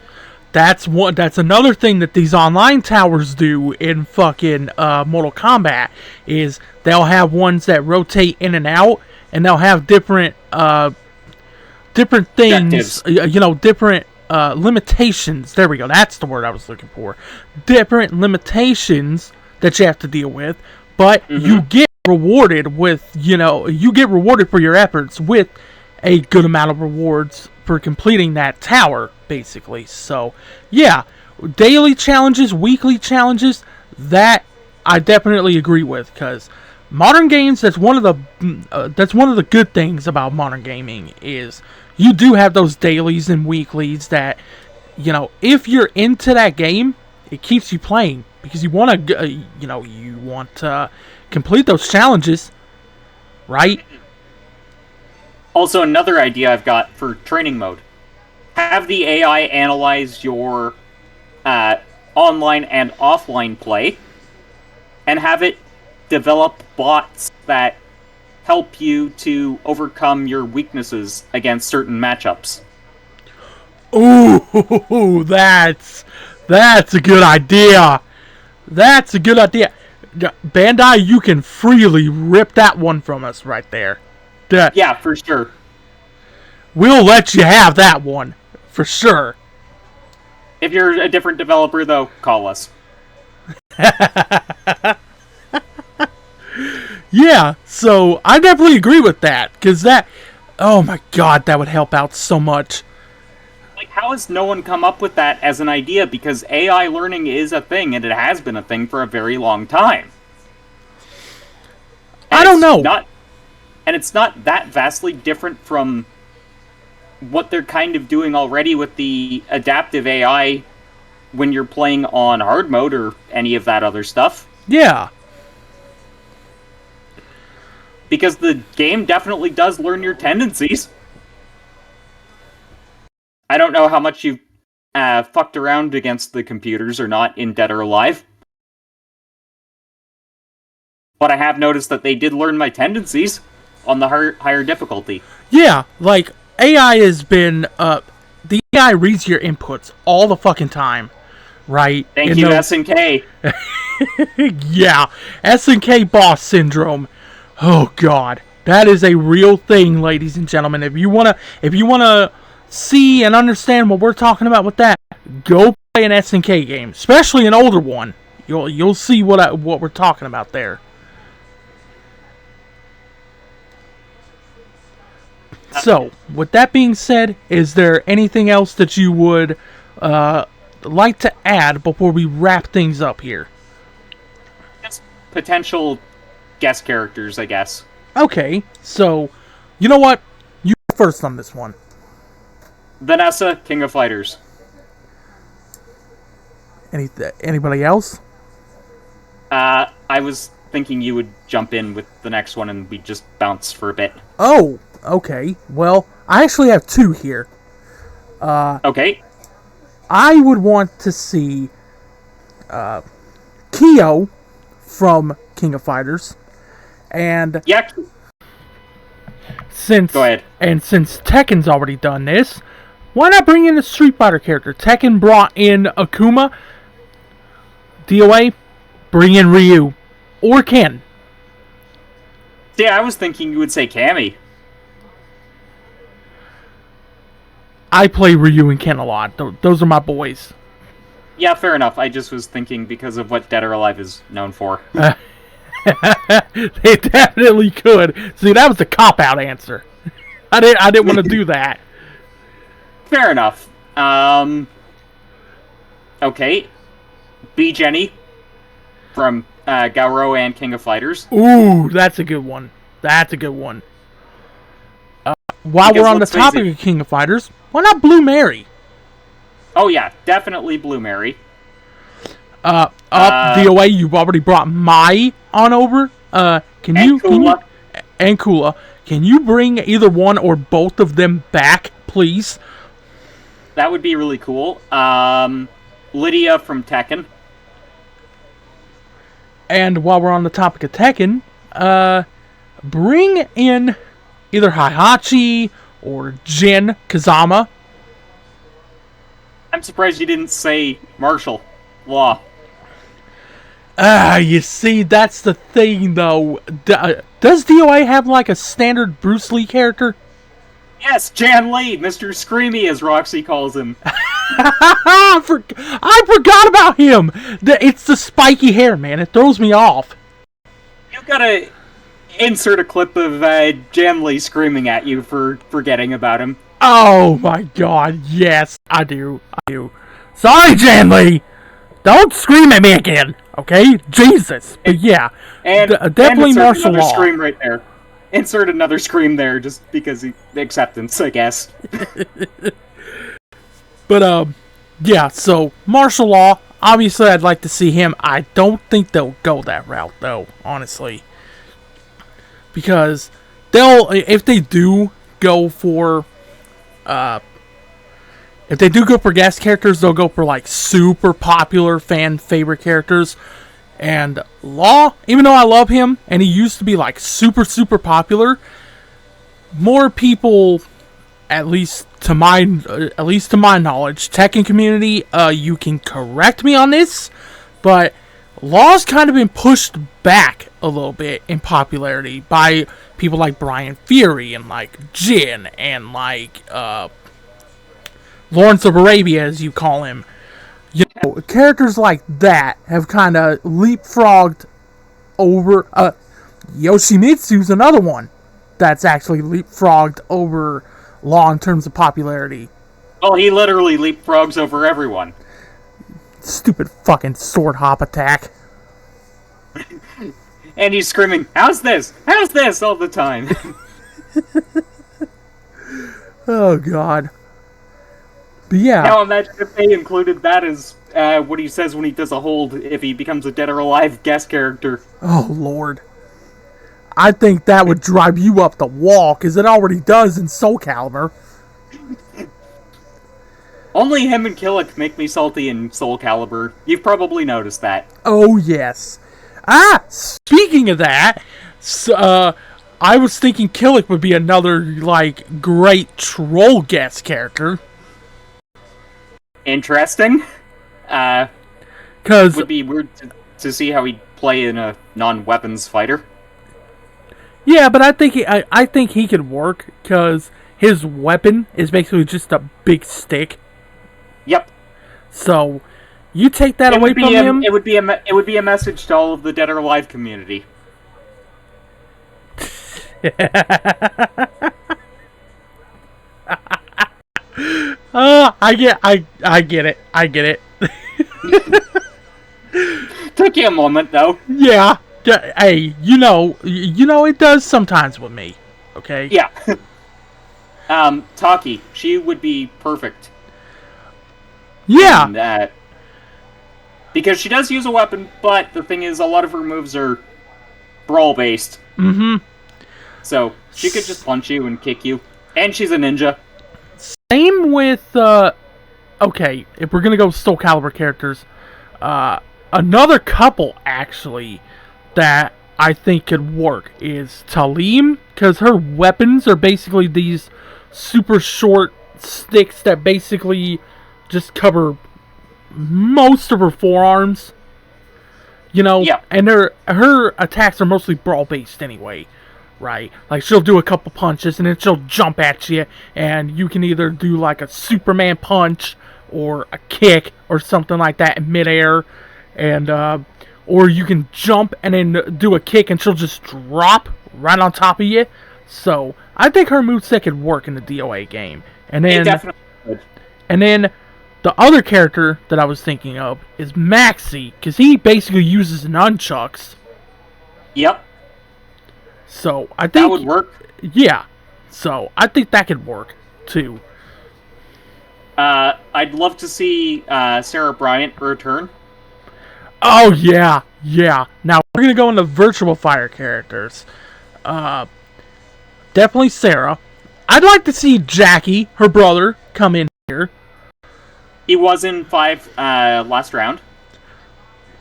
That's another thing that these online towers do in fucking Mortal Kombat, is they'll have ones that rotate in and out, and they'll have different things, different limitations. There we go. That's the word I was looking for. Different limitations that you have to deal with, but you get rewarded with, you get rewarded for your efforts with a good amount of rewards for completing that tower, basically. So, yeah, daily challenges, weekly challenges, that I definitely agree with, because modern games, that's one of the good things about modern gaming, is you do have those dailies and weeklies that, if you're into that game, it keeps you playing, because you want to complete those challenges, right? Also, another idea I've got for training mode. Have the AI analyze your online and offline play, and have it develop bots that help you to overcome your weaknesses against certain matchups. Ooh, that's a good idea. That's a good idea. Bandai, you can freely rip that one from us right there. Yeah, for sure. We'll let you have that one, for sure. If you're a different developer, though, call us. Yeah, so I definitely agree with that, because oh my god, that would help out so much. Like, how has no one come up with that as an idea? Because AI learning is a thing, and it has been a thing for a very long time. And I don't know. And it's not that vastly different from what they're kind of doing already with the adaptive AI when you're playing on hard mode or any of that other stuff. Yeah. Because the game definitely does learn your tendencies. I don't know how much you've fucked around against the computers or not in Dead or Alive. But I have noticed that they did learn my tendencies on the higher difficulty. Yeah, like, AI has been, the AI reads your inputs all the fucking time, right? Thank you, SNK. Yeah, SNK boss syndrome. Oh god, that is a real thing, ladies and gentlemen. If you wanna see and understand what we're talking about with that, go play an SNK game, especially an older one. You'll see what we're talking about there. So, with that being said, is there anything else that you would like to add before we wrap things up here? Just potential guest characters, I guess. Okay, so, you know what? You go first on this one. Vanessa, King of Fighters. Anybody else? I was thinking you would jump in with the next one and we just bounce for a bit. Oh, okay. Well, I actually have two here. Okay. I would want to see Kyo from King of Fighters. And Yeah. since Go ahead. And since Tekken's already done this, why not bring in a Street Fighter character? Tekken brought in Akuma. DOA, bring in Ryu or Ken. Yeah, I was thinking you would say Cammy. I play Ryu and Ken a lot. Those are my boys. Yeah, fair enough. I just was thinking because of what Dead or Alive is known for. They definitely could. See, that was the cop-out answer. I didn't want to do that. Fair enough. Okay. B. Jenny from Gauro and King of Fighters. Ooh, that's a good one. That's a good one. While we're on the topic of King of Fighters, why not Blue Mary? Oh yeah, definitely Blue Mary. DOA, you've already brought Mai on over. Can you Kula? Can you bring either one or both of them back, please? That would be really cool. Lydia from Tekken. And while we're on the topic of Tekken, bring in either Heihachi or Jin Kazama. I'm surprised you didn't say Martial Law. You see, that's the thing, though. Does DOA have, like, a standard Bruce Lee character? Yes, Jan Lee, Mr. Screamy, as Roxy calls him. I forgot about him! It's the spiky hair, man. It throws me off. You gotta insert a clip of Jan Lee screaming at you for forgetting about him. Oh, my God. Yes, I do. Sorry, Jan Lee! Don't scream at me again, okay? Jesus. But yeah, and definitely and martial law. Scream right there. Insert another scream there, just because acceptance, I guess. But yeah. So martial law. Obviously, I'd like to see him. I don't think they'll go that route, though. Honestly, because if they do go for guest characters, they'll go for like super popular fan favorite characters. And Law, even though I love him and he used to be like super popular, more people, at least to my knowledge, Tekken community, you can correct me on this, but Law's kind of been pushed back a little bit in popularity by people like Brian Fury and like Jin and like Lawrence of Arabia, as you call him. You know, characters like that have kind of leapfrogged over. Yoshimitsu's another one that's actually leapfrogged over Law in terms of popularity. Well, he literally leapfrogs over everyone. Stupid fucking sword hop attack. And he's screaming, "How's this? How's this?" all the time. Oh, God. But yeah. Now imagine if they included that as what he says when he does a hold if he becomes a Dead or Alive guest character. Oh, Lord. I think that would drive you up the wall, because it already does in Soul Calibur. Only him and Killick make me salty in Soul Calibur. You've probably noticed that. Oh, yes. Speaking of that, I was thinking Killick would be another, like, great troll guest character. Interesting. Because would be weird to see how he'd play in a non-weapons fighter. Yeah, but I think he could work, because his weapon is basically just a big stick. Yep. So you take that away from him. It would be a message to all of the Dead or Alive community. I get it. Took you a moment, though. Yeah. Hey, you know it does sometimes with me. Okay. Yeah. Taki, she would be perfect. Yeah. Because she does use a weapon, but the thing is, a lot of her moves are brawl-based. Mm-hmm. So, she could just punch you and kick you. And she's a ninja. Same with, okay, if we're gonna go Soul Calibur characters, Another couple, actually, that I think could work is Talim, because her weapons are basically these super short sticks that basically just cover most of her forearms. You know, Yeah. and her attacks are mostly brawl-based anyway, right? Like, she'll do a couple punches, and then she'll jump at you, and you can either do, like, a Superman punch, or a kick, or something like that in midair, and, or you can jump and then do a kick, and she'll just drop right on top of you. So, I think her moveset could work in the DOA game. And then, It definitely would. and then, the other character that I was thinking of is Maxi, because he basically uses nunchucks. Yep. So, I think... That would work. Yeah. So, I think that could work, too. I'd love to see Sarah Bryant return. Oh, yeah. Yeah. Now, we're going to go into virtual fire characters. Definitely Sarah. I'd like to see Jackie, her brother, come in here. He was in 5 last round.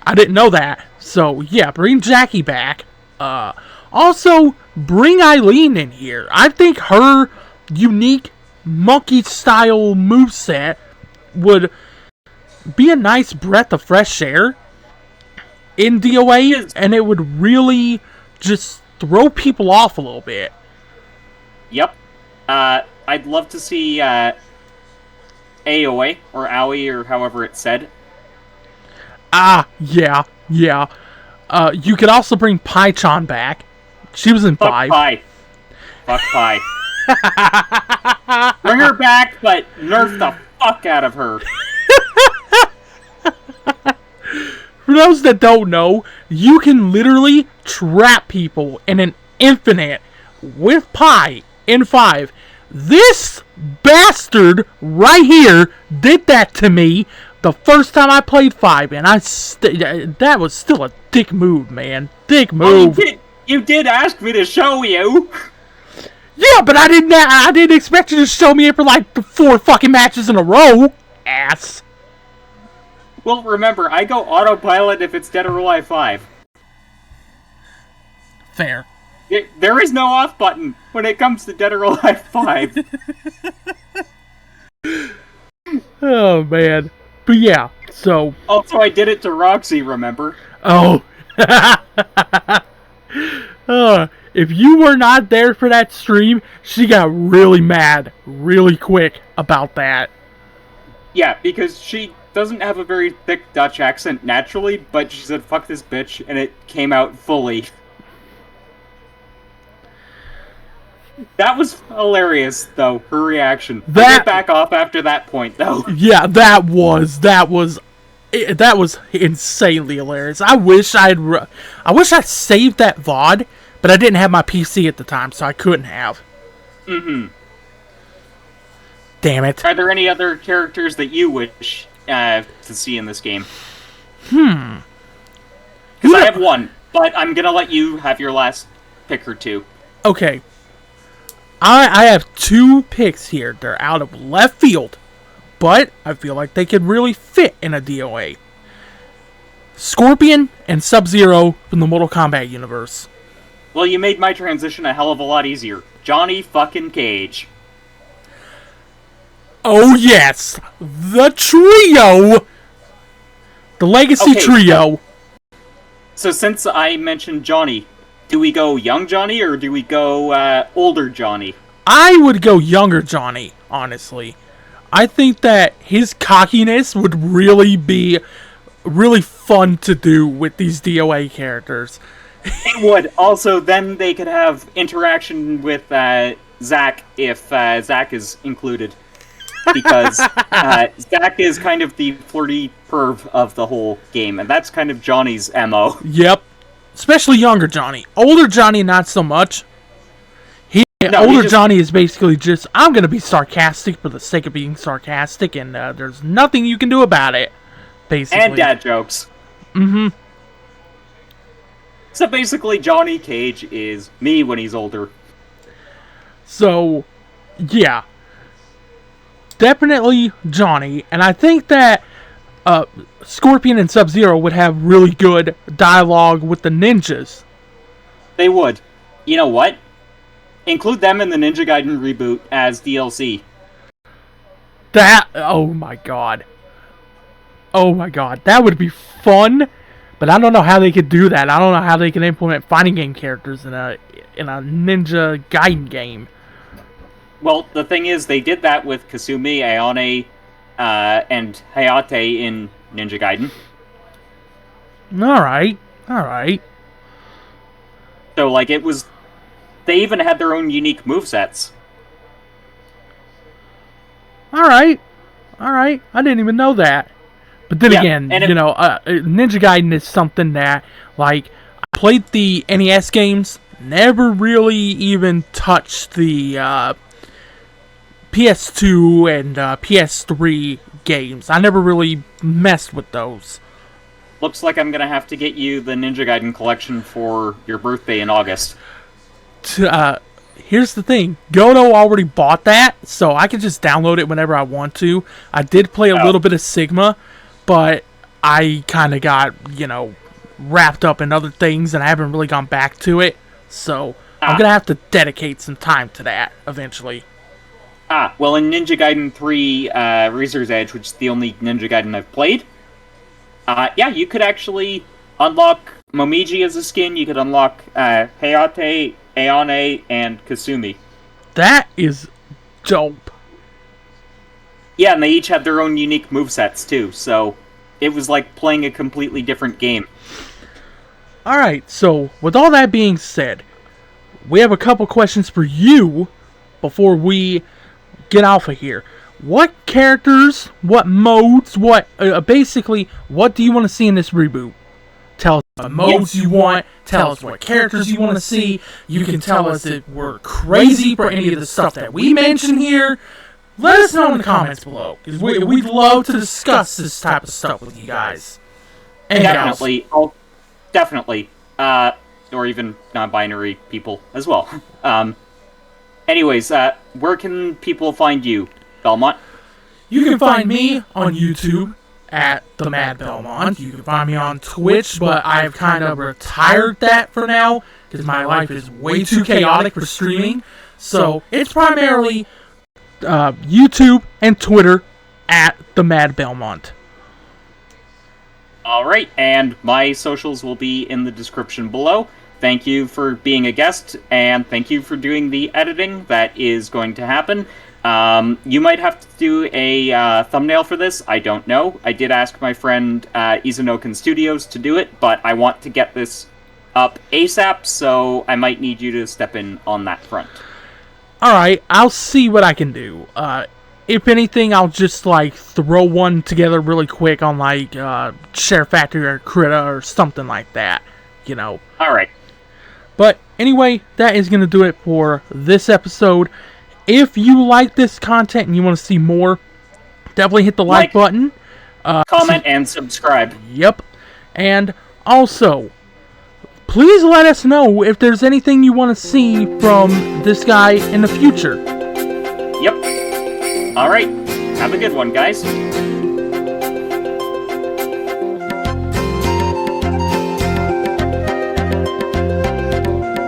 I didn't know that. So, yeah, bring Jackie back. Also, bring Eileen in here. I think her unique monkey-style moveset would be a nice breath of fresh air in DOA, and it would really just throw people off a little bit. Yep. I'd love to see AOA, or Owie, or however it's said. Yeah. You could also bring Pai-chan back. She was in Fuck 5. Pai. Fuck Pai. Bring her back, but nerf the fuck out of her. For those that don't know, you can literally trap people in an infinite with Pai in 5. This bastard right here did that to me the first time I played 5, and that was still a dick move, man. Dick move. Well, you did ask me to show you. Yeah, but I didn't expect you to show me it for like 4 fucking matches in a row, ass. Well, remember, I go autopilot if it's Dead or Alive 5. Fair. There is no off button when it comes to Dead or Alive 5. Oh, man. But yeah, so... Also, I did it to Roxy, remember? Oh. If you were not there for that stream, she got really mad really quick about that. Yeah, because she doesn't have a very thick Dutch accent naturally, but she said, fuck this bitch, and it came out fully. That was hilarious, though, her reaction. I did back off after that point, though. Yeah, that was insanely hilarious. I wish I saved that VOD, but I didn't have my PC at the time, so I couldn't have. Mm-hmm. Damn it. Are there any other characters that you wish to see in this game? Because I have one, but I'm gonna let you have your last pick or two. Okay. I have 2 picks here. They're out of left field, but I feel like they could really fit in a DOA. Scorpion and Sub-Zero from the Mortal Kombat universe. Well, you made my transition a hell of a lot easier. Johnny fucking Cage. Oh yes! The trio! The Legacy Trio. So since I mentioned Johnny, do we go young Johnny or do we go older Johnny? I would go younger Johnny, honestly. I think that his cockiness would really be really fun to do with these DOA characters. It would. Also, then they could have interaction with Zack if Zack is included. Because Zack is kind of the flirty perv of the whole game, and that's kind of Johnny's MO. Yep. Especially younger Johnny. Older Johnny, not so much. Older Johnny is basically just, I'm going to be sarcastic for the sake of being sarcastic, and there's nothing you can do about it, basically. And dad jokes. Mm-hmm. So basically, Johnny Cage is me when he's older. So, yeah. Definitely Johnny, and I think that Scorpion and Sub-Zero would have really good dialogue with the ninjas. They would. You know what? Include them in the Ninja Gaiden reboot as DLC. Oh my god. Oh my god. That would be fun, but I don't know how they could do that. I don't know how they can implement fighting game characters in a Ninja Gaiden game. Well, the thing is, they did that with Kasumi, Ayane, and Hayate in Ninja Gaiden. Alright. So, like, it was... They even had their own unique movesets. Alright. I didn't even know that. But then again, Ninja Gaiden is something that, like, I played the NES games, never really even touched the PS2 and PS3 games. I never really messed with those. Looks like I'm gonna have to get you the Ninja Gaiden collection for your birthday in August. Here's the thing. Godo already bought that, so I can just download it whenever I want to. I did play a little bit of Sigma, but I kind of got, wrapped up in other things, and I haven't really gone back to it. So I'm going to have to dedicate some time to that eventually. Well, in Ninja Gaiden 3 Razor's Edge, which is the only Ninja Gaiden I've played, you could actually unlock Momiji as a skin, you could unlock Hayate, Ayane, and Kasumi. That is dope. Yeah, and they each had their own unique movesets, too, so it was like playing a completely different game. Alright, so with all that being said, we have a couple questions for you before we get off of here. What characters, what modes, basically, what do you want to see in this reboot? Tell us what modes you want, tell us what characters you want to see. You can tell us if we're crazy for any of the stuff that we mention here. Let us know in the comments below, because we'd love to discuss this type of stuff with you guys. And Definitely. Or even non-binary people as well. Anyways, where can people find you, Belmont? You can find me on YouTube at TheMadBelmont. You can find me on Twitch, but I've kind of retired that for now, because my life is way too chaotic for streaming. So it's primarily YouTube and Twitter at TheMadBelmont. Alright, and my socials will be in the description below. Thank you for being a guest, and thank you for doing the editing that is going to happen. You might have to do a thumbnail for this, I don't know. I did ask my friend IzaNoKen Studios to do it, but I want to get this up ASAP, so I might need you to step in on that front. Alright, I'll see what I can do. If anything, I'll just, throw one together really quick on, Share Factory or Krita or something like that, Alright. But, anyway, that is going to do it for this episode. If you like this content and you want to see more, definitely hit the like button. Comment and subscribe. Yep. And, also, please let us know if there's anything you want to see from this guy in the future. Yep. Alright, have a good one, guys.